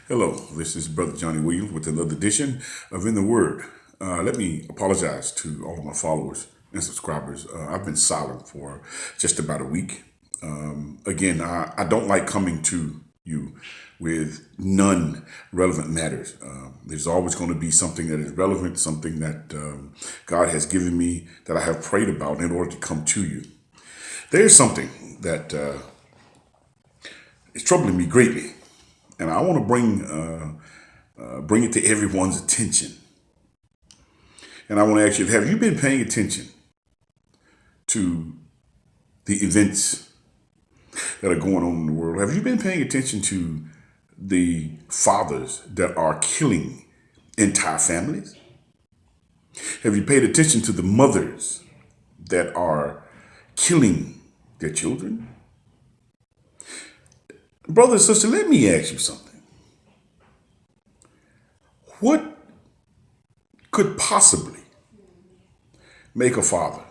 Hello, this is Brother Johnny Williams with another edition of In the Word. Let me apologize to all of my followers and subscribers. I've been silent for just about a week. Again, I don't like coming to you with non-relevant matters. There's always going to be something that is relevant, something that God has given me that I have prayed about in order to come to you. There's something that is troubling me greatly, and I want to bring it to everyone's attention. And I want to ask you, have you been paying attention to the events that are going on in the world? Have you been paying attention to the fathers that are killing entire families? Have you paid attention to the mothers that are killing their children? Brother and sister, let me ask you something. What could possibly make a father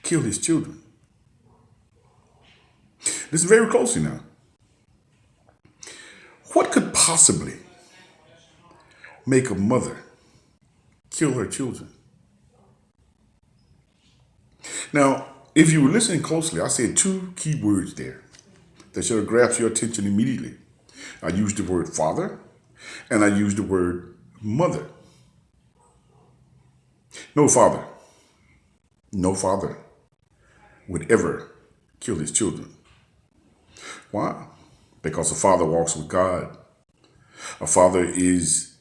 kill his children? Listen very closely now. What could possibly make a mother kill her children? Now, if you were listening closely, I said two key words there that should have grabbed your attention immediately. I used the word father and I used the word mother. No father, no father would ever kill his children. Why? Because a father walks with God. A father is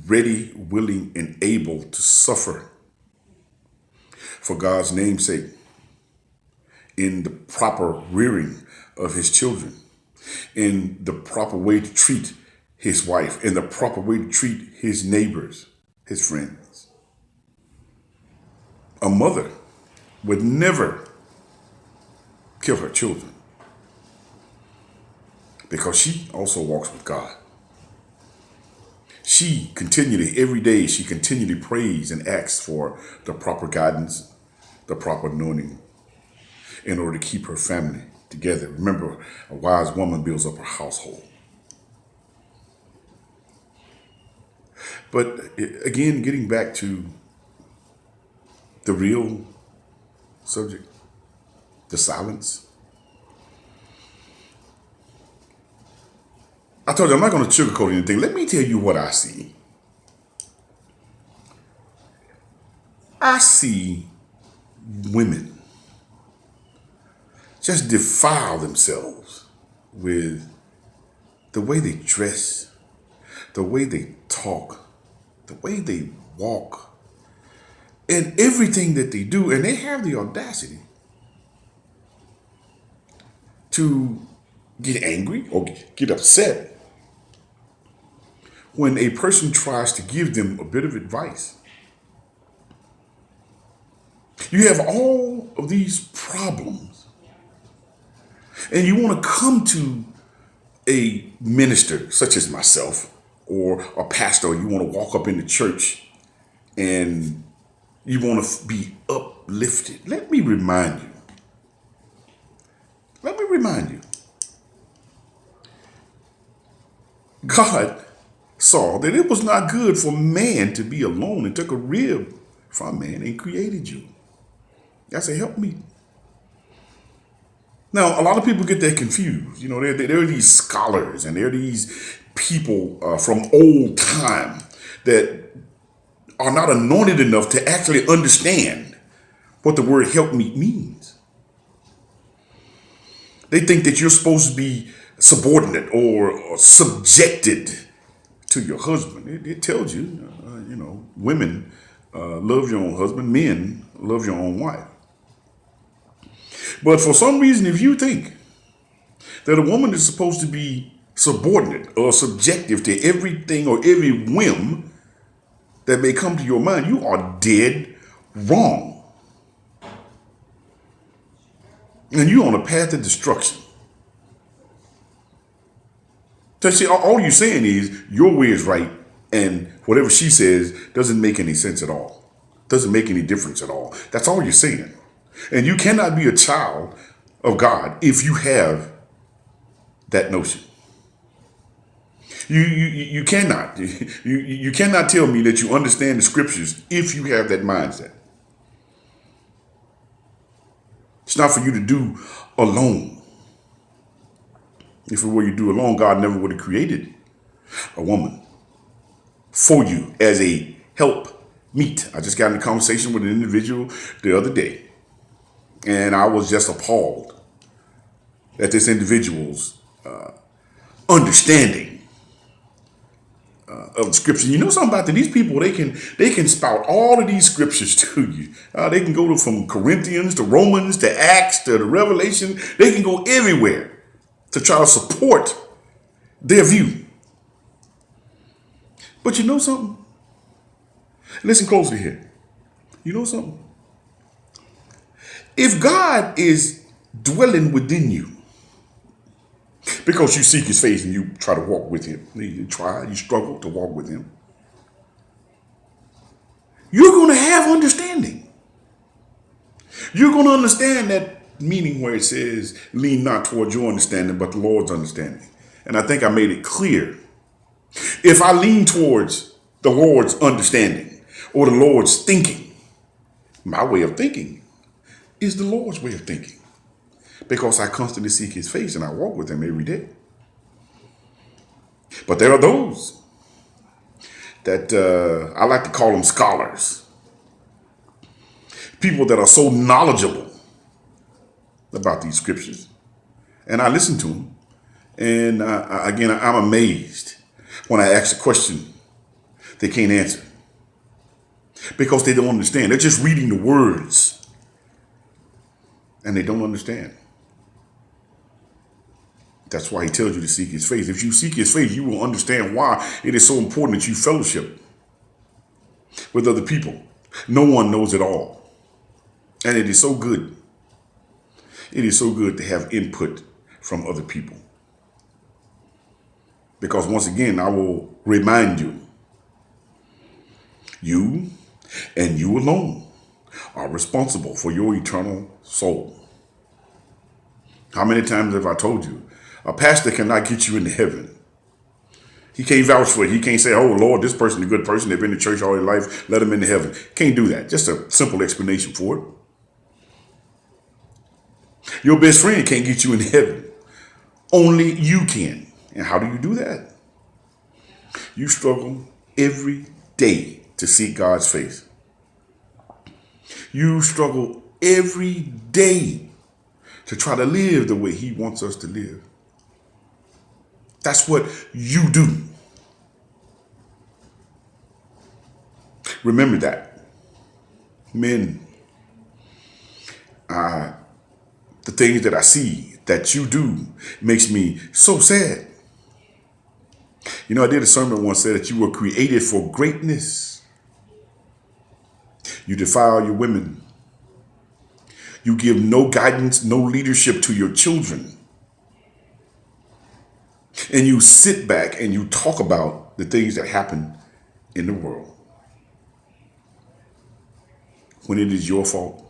ready, willing, and able to suffer for God's name's sake in the proper rearing of his children, in the proper way to treat his wife, in the proper way to treat his neighbors, his friends. A mother would never kill her children because she also walks with God. She continually, every day, she continually prays and asks for the proper guidance, the proper anointing in order to keep her family together. Remember, a wise woman builds up her household. But again, getting back to the real subject, the silence. I told you I'm not going to sugarcoat anything. Let me tell you what I see. I see women just defile themselves with the way they dress, the way they talk, the way they walk, and everything that they do. And they have the audacity to get angry or get upset when a person tries to give them a bit of advice. You have all of these problems, and you want to come to a minister such as myself or a pastor. You want to walk up in the church and you want to be uplifted. Let me remind you. God saw that it was not good for man to be alone and took a rib from man and created you. I said, help me. Now, a lot of people get that confused. You know, there are these scholars and there are these people from old time that are not anointed enough to actually understand what the word help me means. They think that you're supposed to be subordinate or subjected to your husband. It tells you, women love your own husband, men love your own wife. But for some reason, if you think that a woman is supposed to be subordinate or subjective to everything or every whim that may come to your mind, you are dead wrong. And you're on a path of destruction. So see, all you're saying is your way is right, and whatever she says doesn't make any sense at all. Doesn't make any difference at all. That's all you're saying. And you cannot be a child of God if you have that notion. You cannot. You cannot tell me that you understand the scriptures if you have that mindset. It's not for you to do alone. If it were you do alone, God never would have created a woman for you as a help meet. I just got in a conversation with an individual the other day, and I was just appalled at this individual's understanding of the scripture. You know something about that? These people, they can spout all of these scriptures to you. They can go from Corinthians to Romans to Acts to the Revelation. They can go everywhere to try to support their view. But you know something? Listen closely here. You know something? If God is dwelling within you, because you seek his face and you try to walk with him, you struggle to walk with him, you're going to have understanding. You're going to understand that meaning where it says, lean not towards your understanding, but the Lord's understanding. And I think I made it clear. If I lean towards the Lord's understanding or the Lord's thinking, my way of thinking is the Lord's way of thinking, because I constantly seek his face and I walk with him every day. But there are those that I like to call them scholars, people that are so knowledgeable about these scriptures, and I listen to them, and again, I'm amazed when I ask a question they can't answer because they don't understand. They're just reading the words and they don't understand. That's why he tells you to seek his face. If you seek his face, you will understand why it is so important that you fellowship with other people. No one knows it all. And it is so good. It is so good to have input from other people. Because once again, I will remind you, you and you alone are responsible for your eternal soul. How many times have I told you, a pastor cannot get you into heaven. He can't vouch for it. He can't say, oh, Lord, this person is a good person. They've been in church all their life. Let them into heaven. Can't do that. Just a simple explanation for it. Your best friend can't get you into heaven. Only you can. And how do you do that? You struggle every day to seek God's face. You struggle every day to try to live the way he wants us to live. That's what you do. Remember that. Men, the things that I see that you do makes me so sad. You know, I did a sermon once said that you were created for greatness. You defile your women. You give no guidance, no leadership to your children. And you sit back and you talk about the things that happen in the world when it is your fault.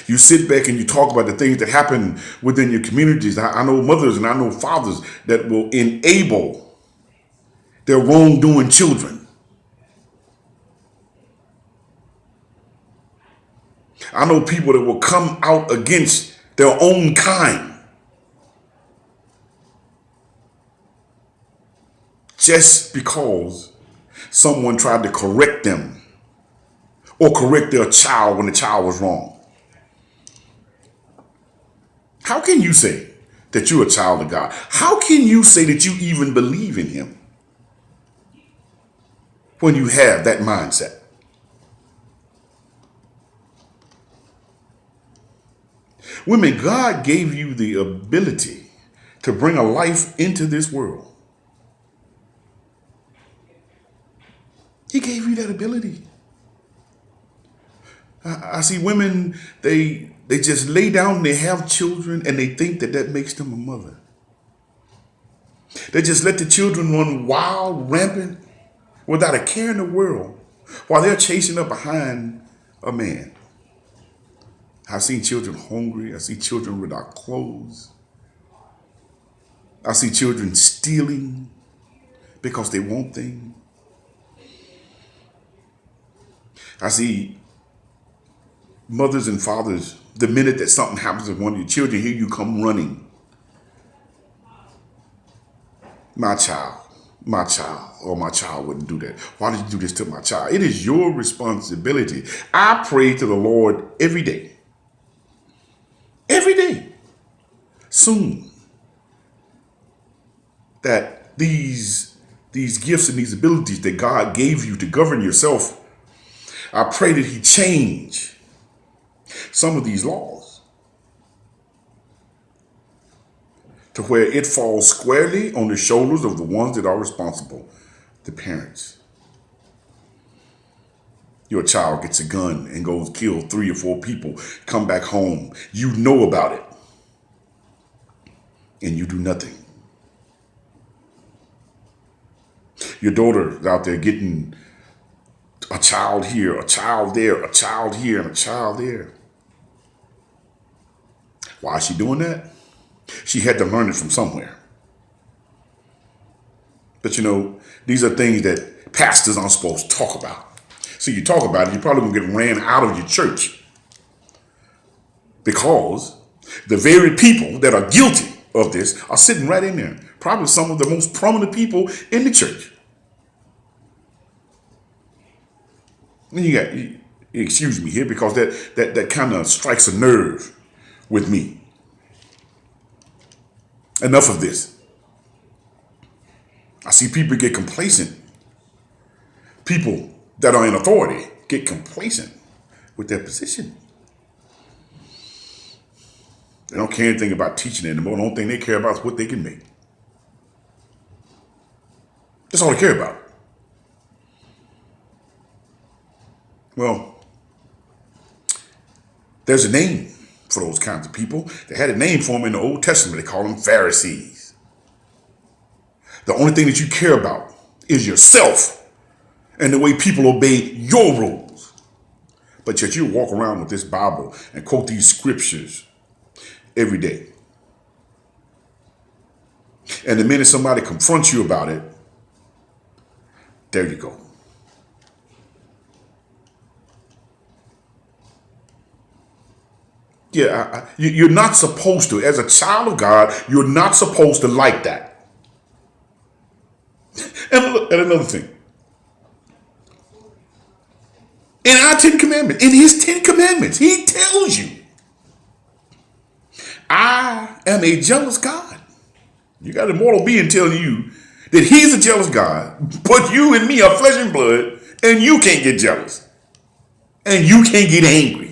You sit back and you talk about the things that happen within your communities. I know mothers and I know fathers that will enable their wrongdoing children. I know people that will come out against their own kind just because someone tried to correct them or correct their child when the child was wrong. How can you say that you're a child of God? How can you say that you even believe in him when you have that mindset? Women, God gave you the ability to bring a life into this world. He gave you that ability. I see women, they just lay down and they have children and they think that that makes them a mother. They just let the children run wild, rampant, without a care in the world while they're chasing up behind a man. I've seen children hungry. I see children without clothes. I see children stealing because they want things. I see mothers and fathers, the minute that something happens to one of your children, here you come running. My child, or my child wouldn't do that. Why did you do this to my child? It is your responsibility. I pray to the Lord every day. Every day. Soon. That these gifts and these abilities that God gave you to govern yourself, I pray that He change some of these laws to where it falls squarely on the shoulders of the ones that are responsible, the parents. Your child gets a gun and goes kill 3 or 4 people, come back home. You know about it. And you do nothing. Your daughter's out there getting a child here, a child there, a child here, and a child there. Why is she doing that? She had to learn it from somewhere. But you know, these are things that pastors aren't supposed to talk about. So you talk about it, you're probably going to get ran out of your church. Because the very people that are guilty of this are sitting right in there. Probably some of the most prominent people in the church. And you got, excuse me here, because that kind of strikes a nerve with me. Enough of this. I see people get complacent. People that are in authority get complacent with their position. They don't care anything about teaching anymore. The only thing they care about is what they can make. That's all they care about. Well, there's a name for those kinds of people. They had a name for them in the Old Testament. They call them Pharisees. The only thing that you care about is yourself and the way people obey your rules. But yet you walk around with this Bible and quote these scriptures every day. And the minute somebody confronts you about it, there you go. Yeah, you're not supposed to. As a child of God, you're not supposed to like that. And look at another thing. In our 10 Commandments, in His 10 Commandments, He tells you, I am a jealous God. You got a mortal being telling you that He's a jealous God, but you and me are flesh and blood, and you can't get jealous. And you can't get angry.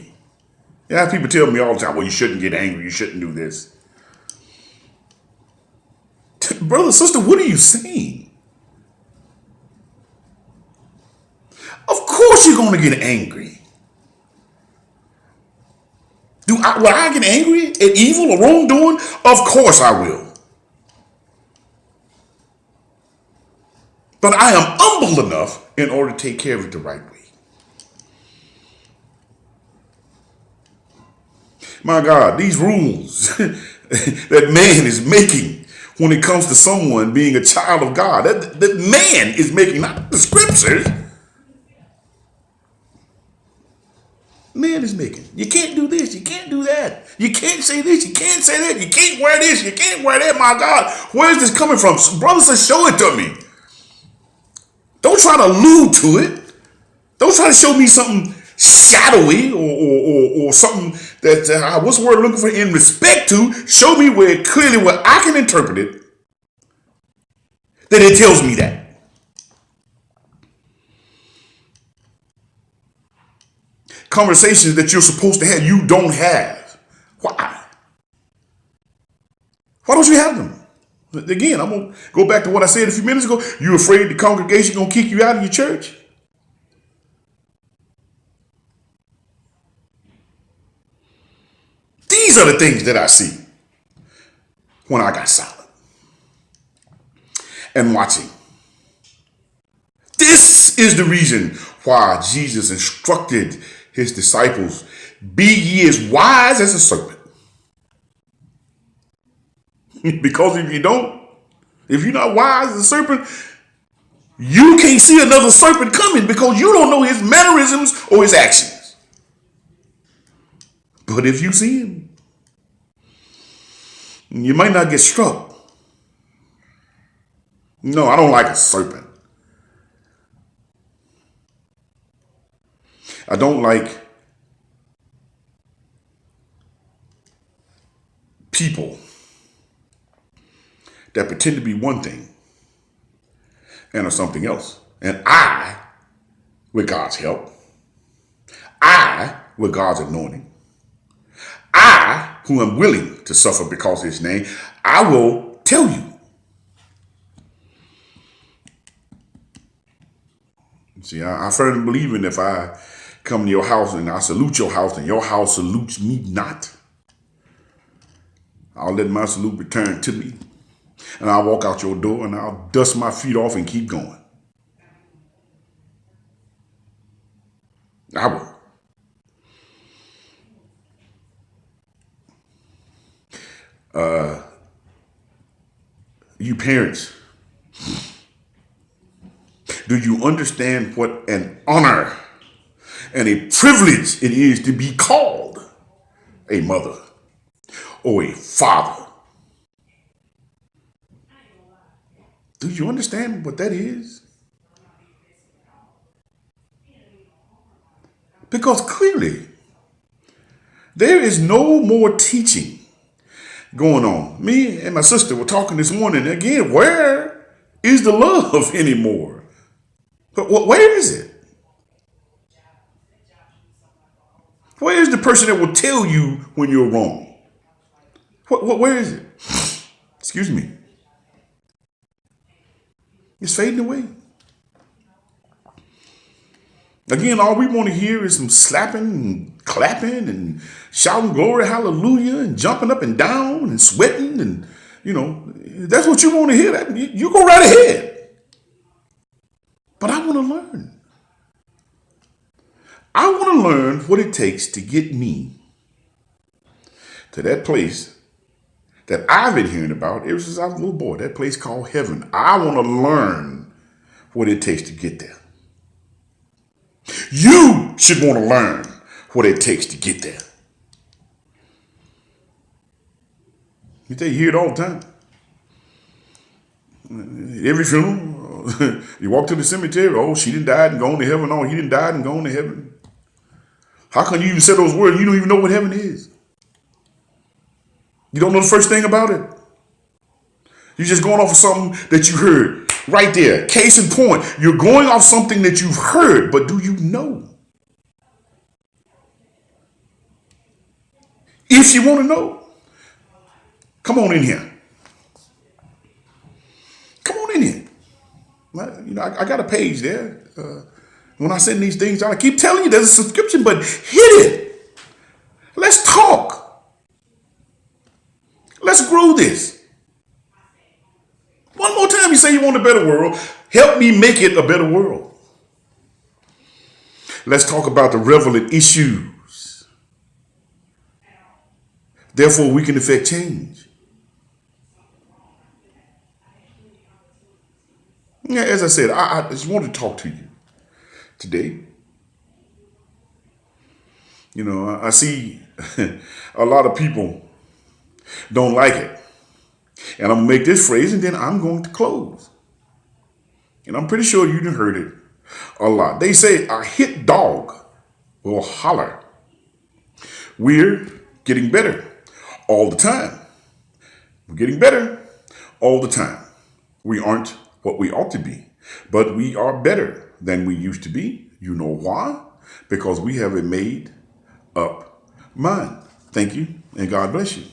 Yeah, people tell me all the time, well, you shouldn't get angry. You shouldn't do this. Brother, sister, what are you saying? Of course you're going to get angry. Will I get angry at evil or wrongdoing? Of course I will. But I am humble enough in order to take care of it the right way. My God, these rules that man is making when it comes to someone being a child of God, that man is making, not the scriptures. Man is making. You can't do this. You can't do that. You can't say this. You can't say that. You can't wear this. You can't wear that. My God, where's this coming from? Brother says, show it to me. Don't try to allude to it. Don't try to show me something shadowy or something that, what's the word I'm looking for, in respect to. Show me where clearly where I can interpret it, that it tells me that. Conversations that you're supposed to have, you don't have. Why? Why don't you have them? Again, I'm going to go back to what I said a few minutes ago. You afraid the congregation going to kick you out of your church? These are the things that I see when I got silent and watching. This is the reason why Jesus instructed His disciples, be ye as wise as a serpent. Because if you don't, If you're not wise as a serpent, you can't see another serpent coming because you don't know his mannerisms or his actions. But if you see him, you might not get struck. No, I don't like a serpent. I don't like people that pretend to be one thing and are something else. And I, with God's help, I, with God's anointing, I, who am willing to suffer because of his name, I will tell you. See, I firmly believe in if I come to your house and I salute your house and your house salutes me not, I'll let my salute return to me. And I'll walk out your door and I'll dust my feet off and keep going. I will. You parents, do you understand what an honor and a privilege it is to be called a mother or a father? Do you understand what that is? Because clearly, there is no more teaching going on. Me and my sister were talking this morning. Again, where is the love anymore? But where is it? Where is the person that will tell you when you're wrong? Where is it? Excuse me. It's fading away. Again, all we want to hear is some slapping and clapping and shouting glory, hallelujah, and jumping up and down and sweating. And, that's what you want to hear. That you go right ahead. But I want to learn. I want to learn what it takes to get me to that place that I've been hearing about ever since I was a little boy, that place called heaven. I want to learn what it takes to get there. You should want to learn what it takes to get there. You hear it all the time. Every funeral, you walk to the cemetery, oh, she didn't die and gone to heaven. Oh, he didn't die and gone to heaven. How can you even say those words? You don't even know what heaven is. You don't know the first thing about it. You're just going off of something that you heard right there. Case in point, you're going off something that you've heard, but do you know? If you want to know, come on in here. Come on in here. I got a page there. When I send these things out, I keep telling you there's a subscription, but hit it. Let's talk. Let's grow this. One more time, you say you want a better world. Help me make it a better world. Let's talk about the relevant issues. Therefore, we can effect change. Yeah, as I said, I just want to talk to you today. I see a lot of people don't like it. And I'm going to make this phrase and then I'm going to close. And I'm pretty sure you done heard it a lot. They say a hit dog will holler. We're getting better all the time. We're getting better all the time. We aren't what we ought to be, but we are better than we used to be. You know why? Because we have a made up mind. Thank you, and God bless you.